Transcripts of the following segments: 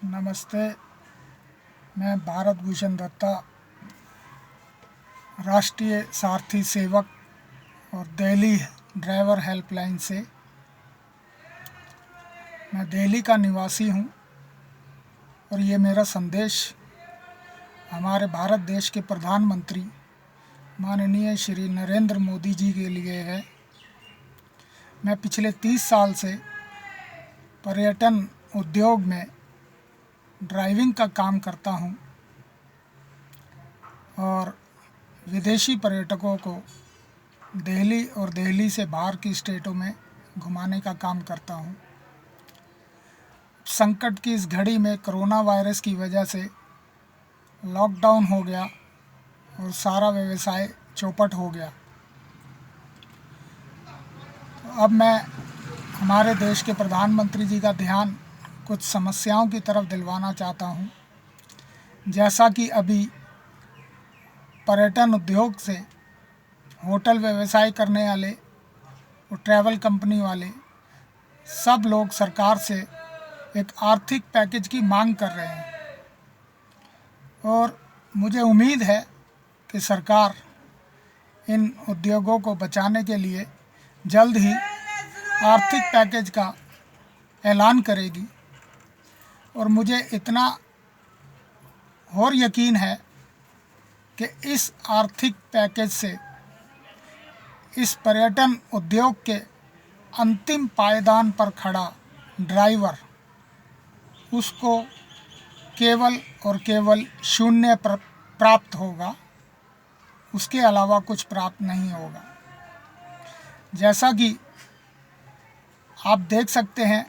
नमस्ते। मैं भारत भूषण दत्ता, राष्ट्रीय सारथी सेवक और दिल्ली ड्राइवर हेल्पलाइन से। मैं दिल्ली का निवासी हूँ और ये मेरा संदेश हमारे भारत देश के प्रधानमंत्री माननीय श्री नरेंद्र मोदी जी के लिए है। मैं पिछले 30 साल से पर्यटन उद्योग में ड्राइविंग का काम करता हूँ और विदेशी पर्यटकों को दिल्ली और दिल्ली से बाहर की स्टेटों में घुमाने का काम करता हूँ। संकट की इस घड़ी में कोरोना वायरस की वजह से लॉकडाउन हो गया और सारा व्यवसाय चौपट हो गया। तो अब मैं हमारे देश के प्रधानमंत्री जी का ध्यान कुछ समस्याओं की तरफ दिलवाना चाहता हूँ। जैसा कि अभी पर्यटन उद्योग से होटल व्यवसाय करने वाले और ट्रैवल कंपनी वाले सब लोग सरकार से एक आर्थिक पैकेज की मांग कर रहे हैं और मुझे उम्मीद है कि सरकार इन उद्योगों को बचाने के लिए जल्द ही आर्थिक पैकेज का ऐलान करेगी। और मुझे इतना और यकीन है कि इस आर्थिक पैकेज से इस पर्यटन उद्योग के अंतिम पायदान पर खड़ा ड्राइवर उसको केवल और केवल शून्य प्राप्त होगा, उसके अलावा कुछ प्राप्त नहीं होगा। जैसा कि आप देख सकते हैं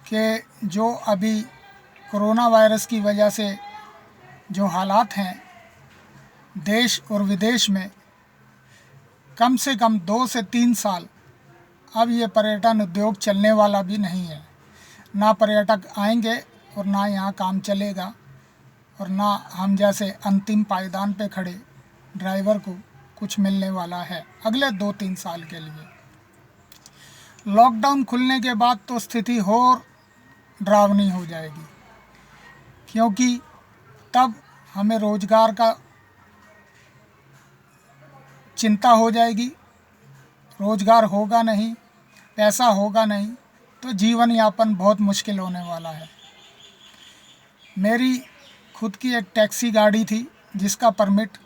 कि जो अभी कोरोना वायरस की वजह से जो हालात हैं देश और विदेश में, कम से कम 2 से 3 साल अब ये पर्यटन उद्योग चलने वाला भी नहीं है। ना पर्यटक आएंगे और ना यहाँ काम चलेगा और ना हम जैसे अंतिम पायदान पे खड़े ड्राइवर को कुछ मिलने वाला है अगले 2-3 साल के लिए। लॉकडाउन खुलने के बाद तो स्थिति और डरावनी हो जाएगी, क्योंकि तब हमें रोज़गार का चिंता हो जाएगी। रोज़गार होगा नहीं, पैसा होगा नहीं, तो जीवन यापन बहुत मुश्किल होने वाला है। मेरी खुद की एक टैक्सी गाड़ी थी जिसका परमिट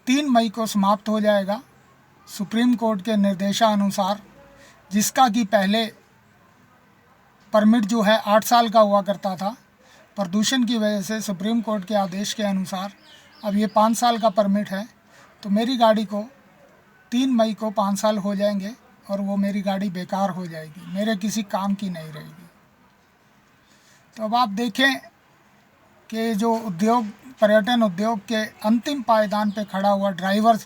3 मई को समाप्त हो जाएगा सुप्रीम कोर्ट के निर्देशानुसार, जिसका कि पहले परमिट जो है 8 साल का हुआ करता था। प्रदूषण की वजह से सुप्रीम कोर्ट के आदेश के अनुसार अब ये 5 साल का परमिट है। तो मेरी गाड़ी को 3 मई को 5 साल हो जाएंगे और वो मेरी गाड़ी बेकार हो जाएगी, मेरे किसी काम की नहीं रहेगी। तो अब आप देखें कि जो उद्योग पर्यटन उद्योग के अंतिम पायदान पे खड़ा हुआ ड्राइवर,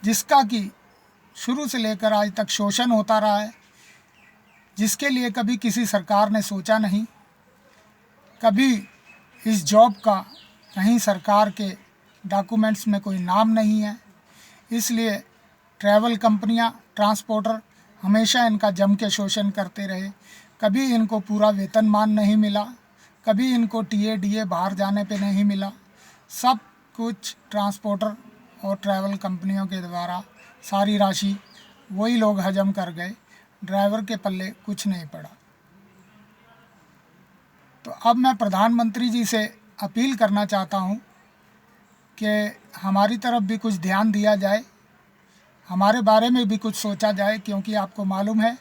जिसका कि शुरू से लेकर आज तक शोषण होता रहा है, जिसके लिए कभी किसी सरकार ने सोचा नहीं, कभी इस जॉब का कहीं सरकार के डॉक्यूमेंट्स में कोई नाम नहीं है, इसलिए ट्रैवल कंपनियां, ट्रांसपोर्टर हमेशा इनका जम के शोषण करते रहे। कभी इनको पूरा वेतनमान नहीं मिला, कभी इनको टीए बाहर जाने पे नहीं मिला। सब कुछ ट्रांसपोर्टर और ट्रैवल कंपनियों के द्वारा सारी राशि वही लोग हजम कर गए, ड्राइवर के पल्ले कुछ नहीं पड़ा। तो अब मैं प्रधानमंत्री जी से अपील करना चाहता हूँ कि हमारी तरफ भी कुछ ध्यान दिया जाए, हमारे बारे में भी कुछ सोचा जाए, क्योंकि आपको मालूम है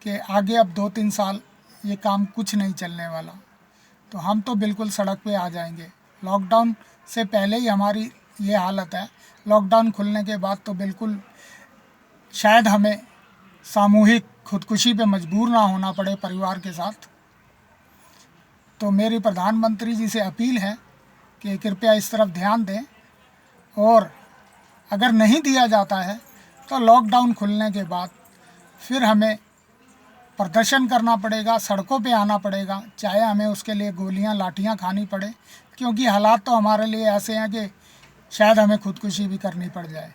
कि आगे अब 2-3 साल ये काम कुछ नहीं चलने वाला। तो हम तो बिल्कुल सड़क पे आ जाएंगे। लॉकडाउन से पहले ही हमारी ये हालत है, लॉकडाउन खुलने के बाद तो बिल्कुल शायद हमें सामूहिक खुदकुशी पे मजबूर ना होना पड़े परिवार के साथ। तो मेरी प्रधानमंत्री जी से अपील है कि कृपया इस तरफ ध्यान दें, और अगर नहीं दिया जाता है तो लॉकडाउन खुलने के बाद फिर हमें प्रदर्शन करना पड़ेगा, सड़कों पे आना पड़ेगा, चाहे हमें उसके लिए गोलियां लाठियां खानी पड़े, क्योंकि हालात तो हमारे लिए ऐसे हैं कि शायद हमें खुदकुशी भी करनी पड़ जाए।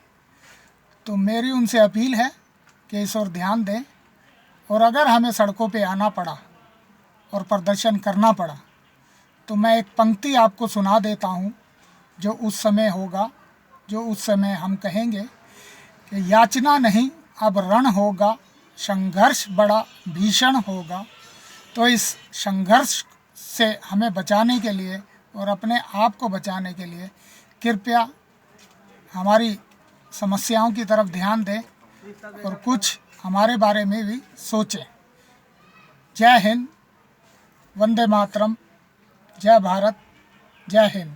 तो मेरी उनसे अपील है कि इस ओर ध्यान दें, और अगर हमें सड़कों पे आना पड़ा और प्रदर्शन करना पड़ा। तो मैं एक पंक्ति आपको सुना देता हूँ जो उस समय होगा, जो उस समय हम कहेंगे कि याचना नहीं अब रण होगा, संघर्ष बड़ा भीषण होगा। तो इस संघर्ष से हमें बचाने के लिए और अपने आप को बचाने के लिए कृपया हमारी समस्याओं की तरफ ध्यान दें और कुछ हमारे बारे में भी सोचें। जय हिंद, वंदे मातरम, जय भारत, जय हिंद।